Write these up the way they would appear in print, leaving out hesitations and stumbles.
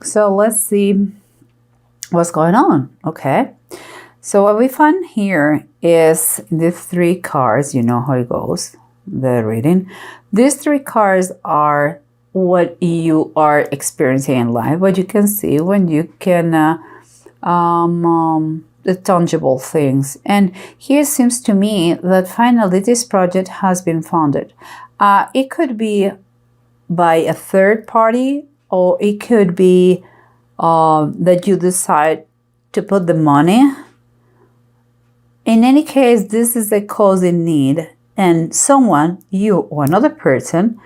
So let's see what's going on. Okay. So what we find here is the 3 cards. You know how it goes, the reading. These 3 cards are what you are experiencing in life, what you can see when you can, the tangible things. And here it seems to me that finally this project has been funded. It could be by a third party, or it could be that you decide to put the money. In any case, this is a cause in need, and someone, you or another person,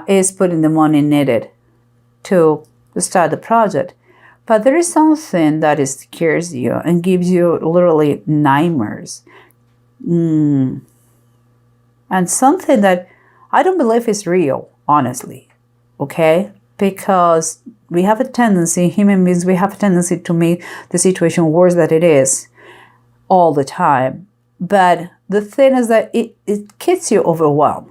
is putting the money needed to start the project. But there is something that scares you and gives you literally nightmares. And something that I don't believe is real, honestly. Okay? Because we have a tendency, human beings, we have a tendency to make the situation worse than it is all the time. But the thing is that it gets you overwhelmed.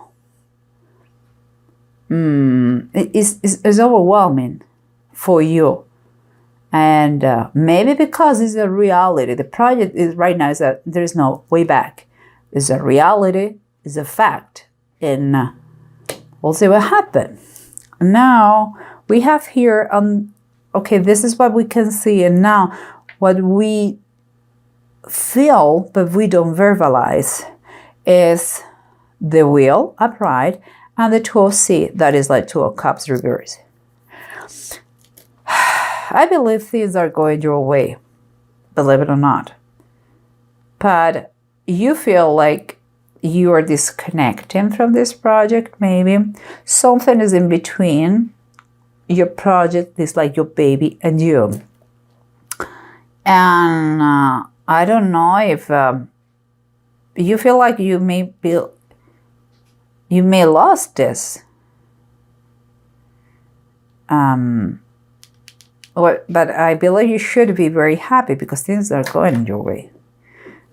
It's overwhelming for you. And maybe because it's a reality. The project is right now is that there is no way back. It's a reality, it's a fact. And we'll see what happens. Now we have here, okay, this is what we can see. And now what we feel, but we don't verbalize, is the wheel upright and the 2 of C, that is like 2 of Cups reverse. I believe things are going your way, believe it or not. But you feel like you are disconnecting from this project, maybe. Something is in between your project, is like your baby and you. And I don't know if you feel like you may lost this. But I believe you should be very happy because things are going your way.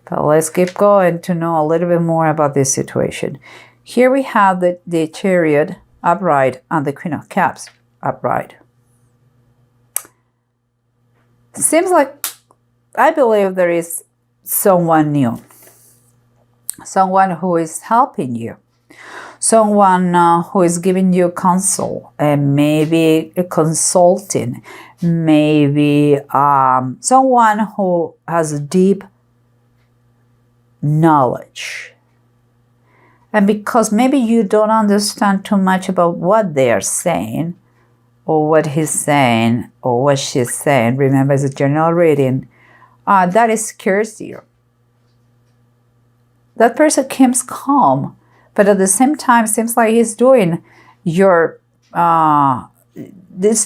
But let's keep going to know a little bit more about this situation. Here we have the Chariot upright and the Queen of Cups upright. Seems like I believe there is someone new. Someone who is helping you. Someone who is giving you counsel, and maybe a consulting, maybe someone who has deep knowledge. And because maybe you don't understand too much about what they are saying, or what he's saying, or what she's saying, remember it's a general reading, that scares you. That person seems calm, but at the same time seems like he's doing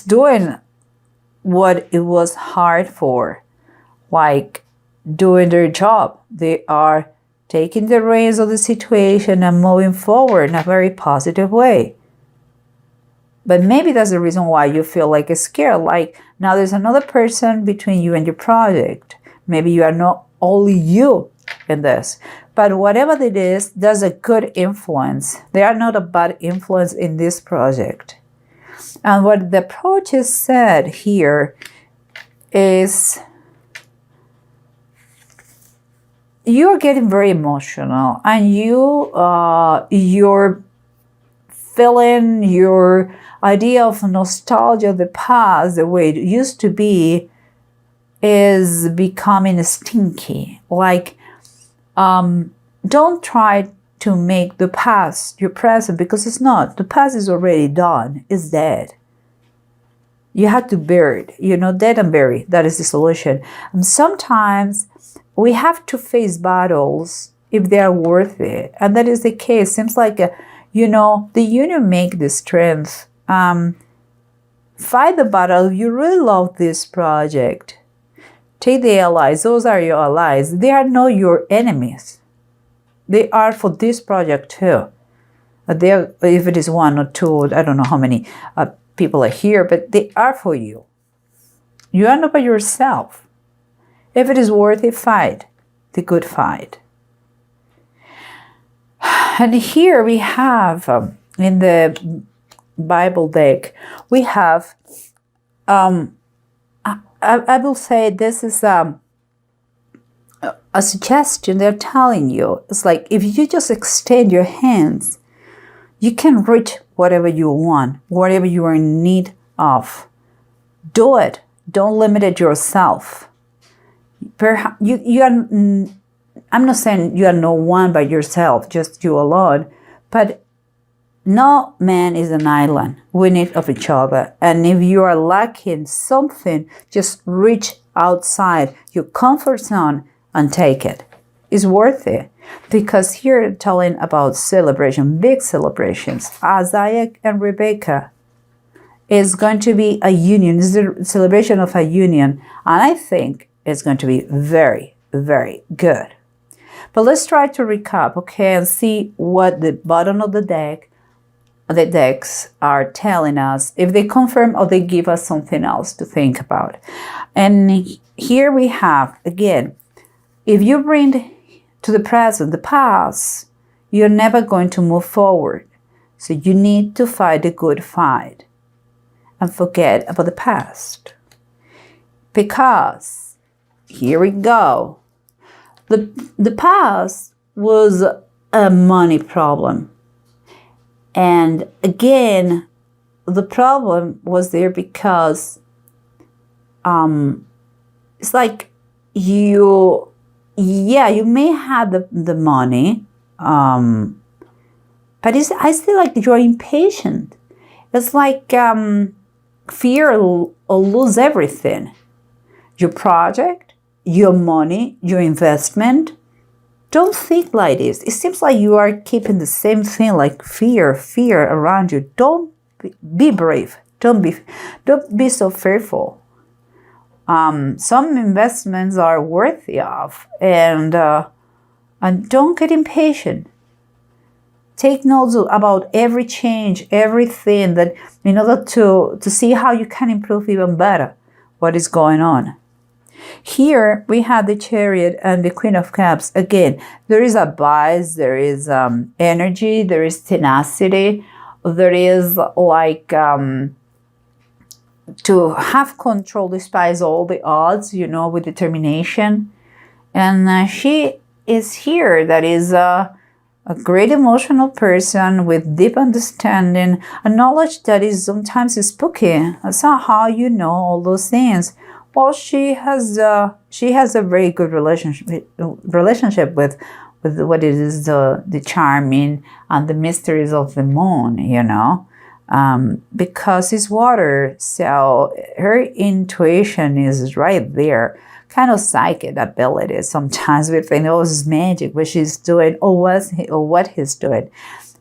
doing what it was hard for, like doing their job. They are taking the reins of the situation and moving forward in a very positive way. But maybe that's the reason why you feel like scared. Like now there's another person between you and your project. Maybe you are not only you in this. But whatever it is, there's a good influence. They are not a bad influence in this project. And what the approach is said here is you're getting very emotional, and you're feeling your idea of nostalgia of the past, the way it used to be, is becoming stinky. Like, don't try to make the past your present, because it's not. The past is already done. It's dead. You have to bury it. Dead and buried. That is the solution. And sometimes we have to face battles if they are worth it. And that is the case. Seems like, the union make the strength. Fight the battle if you really love this project. Take the allies. Those are your allies. They are not your enemies. They are for this project too. If it is 1 or 2, I don't know how many people are here, but they are for you. You are not by yourself. If it is worth it, fight the good fight. And here we have, in the Bible deck, we have I will say this is a suggestion they're telling you. It's like if you just extend your hands, you can reach whatever you want, whatever you are in need of. Do it. Don't limit it yourself. I'm not saying you are no one by yourself, just you alone, but no man is an island. We need of each other. And if you are lacking something, just reach outside your comfort zone and take it. It's worth it. Because here telling about celebration, big celebrations, Isaiah and Rebecca is going to be a union. It's the celebration of a union. And I think it's going to be very, very good. But let's try to recap, okay, and see what the bottom of the decks are telling us, if they confirm or they give us something else to think about. And here we have, again, if you bring to the present the past, you're never going to move forward. So you need to fight the good fight and forget about the past. Because, here we go, the past was a money problem. And again, the problem was there because it's like you may have the money, but I feel like you're impatient. It's like fear will lose everything. Your project, your money, your investment. Don't think like this. It seems like you are keeping the same thing, like fear around you. Don't be brave. Don't be so fearful. Some investments are worthy of, and don't get impatient. Take notes about every change, everything that in order to see how you can improve even better what is going on. Here we have the Chariot and the Queen of Cups. Again, there is a bias, there is energy, there is tenacity, there is like to have control despite all the odds, with determination. And she is here, that is a great emotional person with deep understanding, a knowledge that is sometimes spooky. That's not how you know all those things. Well, she has a very good relationship with what it is the charming and the mysteries of the moon, because it's water, so her intuition is right there. Kind of psychic ability sometimes with it's magic, what she's doing or what he's doing.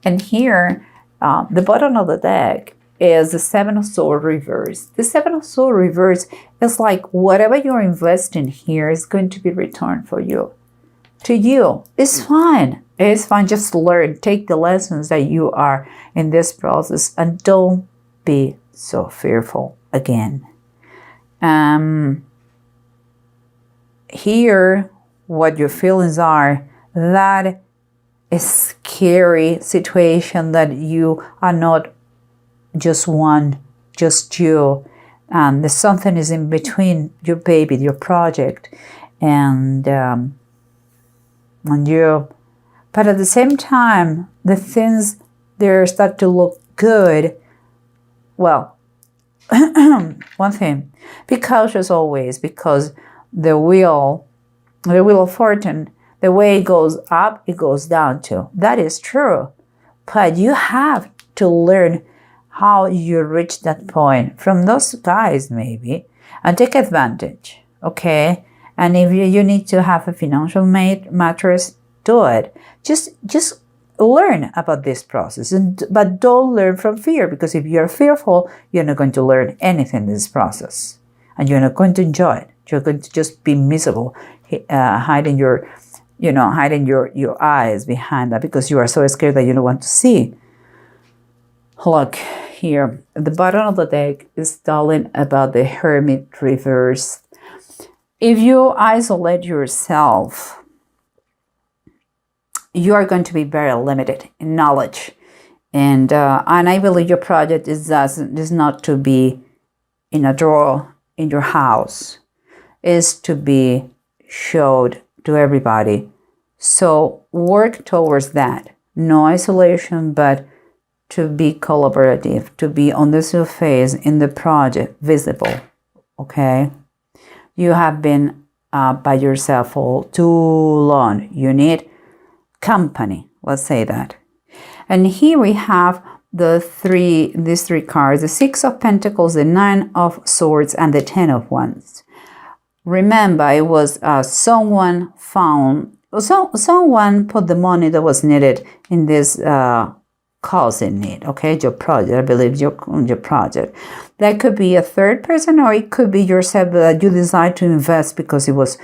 And here, the bottom of the deck is the Seven of Swords reverse. The Seven of Swords reverse is like whatever you're investing here is going to be returned for you. To you. It's fine. It's fine. Just learn. Take the lessons that you are in this process and don't be so fearful again. Here, what your feelings are, that is scary situation that you are not just one, just you. There's something is in between your baby, your project, and you. But at the same time, the things there start to look good. Well, one thing, be cautious always, because the wheel of fortune, the way it goes up, it goes down too. That is true. But you have to learn how you reach that point from those guys maybe, and take advantage, okay? And if you need to have a financial mattress, do it. Just learn about this process, but don't learn from fear, because if you're fearful, you're not going to learn anything in this process, and you're not going to enjoy it. You're going to just be miserable, hiding your eyes behind that because you are so scared that you don't want to see. Look here, at the bottom of the deck is telling about the Hermit reverse. If you isolate yourself, you are going to be very limited in knowledge, and I believe your project is not to be in a drawer in your house is to be showed to everybody. So work towards that. No isolation, but to be collaborative, to be on the surface in the project, visible. Okay? You have been by yourself for too long. You need company. Let's say that. And here we have these three cards: the Six of Pentacles, the Nine of Swords, and the Ten of Wands. Remember, it was someone put the money that was needed in this cause in need. Okay, your project. I believe your project. That could be a third person, or it could be yourself that you decide to invest because it was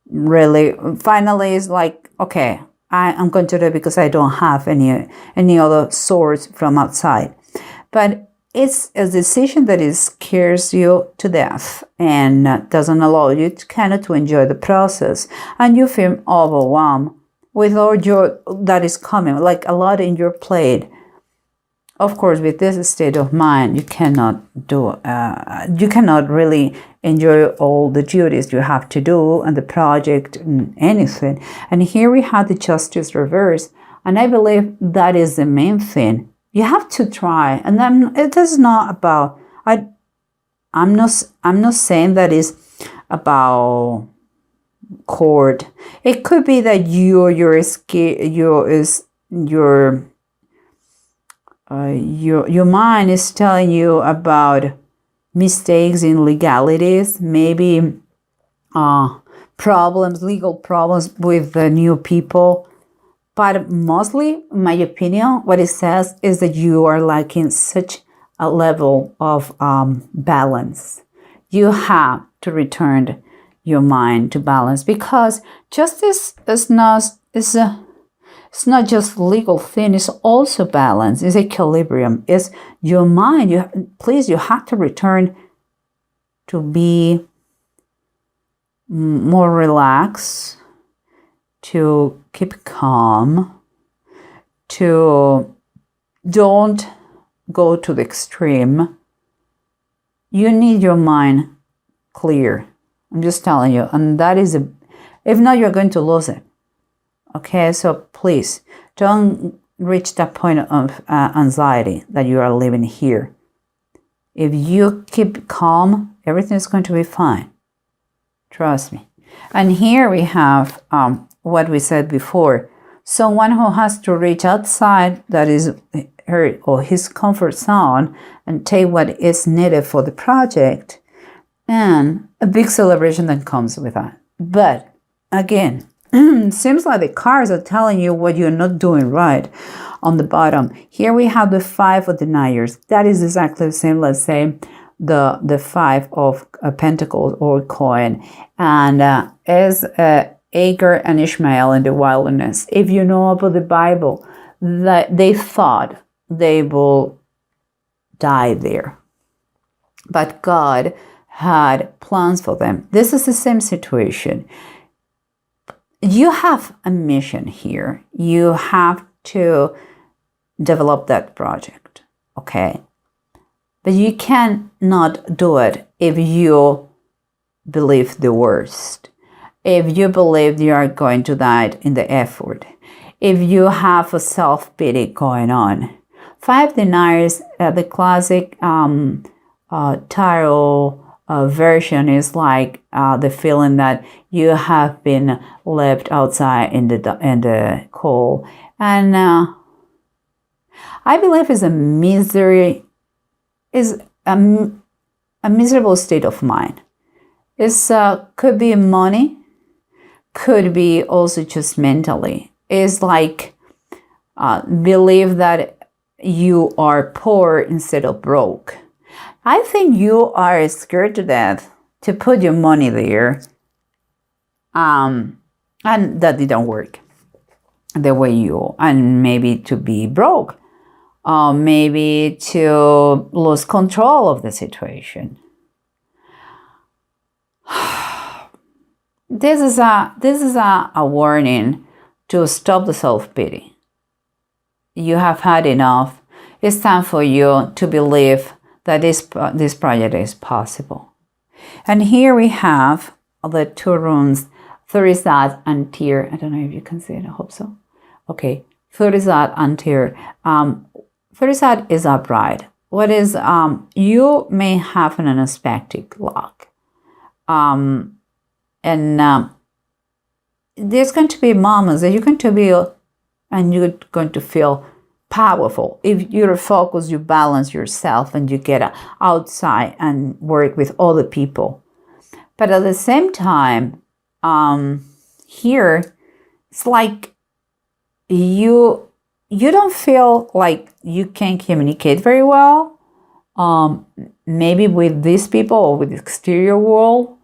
really finally. It's like, okay, I'm going to do it because I don't have any other source from outside. But it's a decision that scares you to death and doesn't allow you to enjoy the process, and you feel overwhelmed with all that is coming, like a lot in your plate. Of course, with this state of mind, you cannot really enjoy all the duties you have to do and the project and anything. And here we have the Justice reverse, and I believe that is the main thing. You have to try, and then it is not about. I'm not saying that is about court. It could be that your mind is telling you about mistakes in legalities, maybe legal problems with the new people. But mostly, in my opinion, what it says is that you are lacking such a level of balance. You have to return your mind to balance, because justice is not just legal thing, it's also balance, it's equilibrium, it's your mind. You have to return to be more relaxed, to keep calm, to don't go to the extreme. You need your mind clear. I'm just telling you, and that is if not, you're going to lose it. Okay, so please don't reach that point of anxiety that you are living here. If you keep calm, everything is going to be fine. Trust me. And here we have what we said before. Someone who has to reach outside, that is her or his comfort zone, and take what is needed for the project, and a big celebration that comes with that. But again, seems like the cards are telling you what you're not doing right. On the bottom here we have the Five of Deniers. That is exactly the same. Let's say the Five of Pentacles or coin, and as Agar and Ishmael in the wilderness. If you know about the Bible, that they thought they will die there, but God had plans for them. This is the same situation. You have a mission here. You have to develop that project, okay? But you cannot do it if you believe the worst. If you believe you are going to die in the effort. If you have a self-pity going on. Five Deniers, the classic tarot version is like the feeling that you have been left outside in the cold, and I believe is a miserable state of mind. It's could be money, could be also just mentally. It's like believe that you are poor instead of broke. I think you are scared to death to put your money there, and that didn't work the way and maybe to be broke, maybe to lose control of the situation. This is a warning to stop the self-pity. You have had enough. It's time for you to believe that this project is possible. And here we have the two runes, Thurisad and Tyr. I don't know if you can see it. I hope so. Okay, Thurisad and Tyr. Thurisad is upright. What is, you may have an unexpected luck. And there's going to be moments that you're going to be, and you're going to feel powerful. If you're focused, you balance yourself and you get outside and work with other people. But at the same time, here, it's like you don't feel like you can communicate very well, maybe with these people or with the exterior world.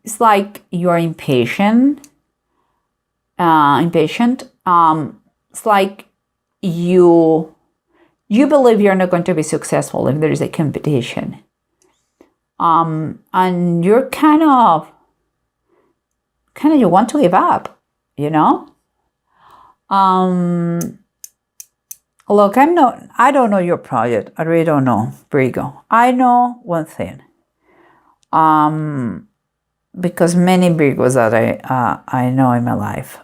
It's like you're impatient. It's like you believe you're not going to be successful if there is a competition. And you're kind of you want to give up, you know? Look, I don't know your project. I really don't know, Virgo. I know one thing. Because many Virgos that I know in my life.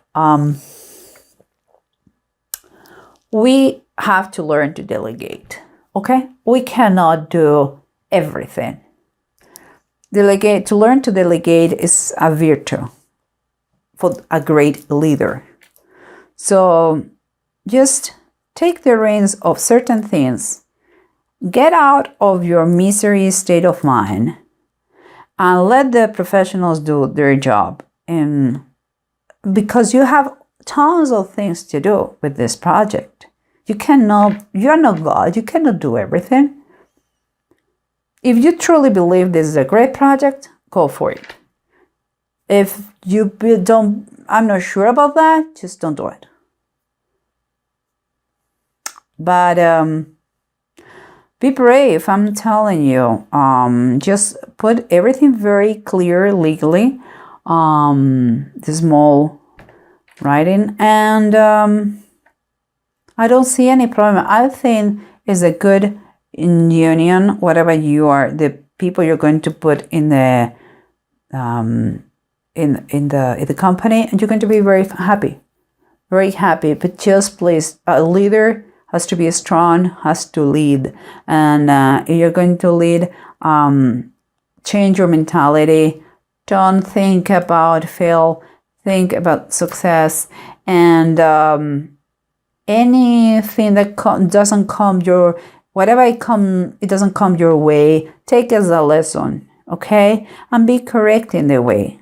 We have to learn to delegate, okay? We cannot do everything. To learn to delegate is a virtue for a great leader. So just take the reins of certain things, get out of your misery state of mind, and let the professionals do their job. And because you have tons of things to do with this project. You're not God, you cannot do everything. If you truly believe this is a great project, go for it. If you don't, I'm not sure about that, just don't do it. But be brave, I'm telling you. Just put everything very clear legally. The small writing, and I don't see any problem. I think it's a good union, whatever you are, the people you're going to put in the in the company, and you're going to be very happy. But just please, a leader has to be strong, has to lead, and if you're going to lead, change your mentality. Don't think about fail. Think about success, and anything that doesn't come your, it doesn't come your way, take as a lesson, okay? And be correct in the way.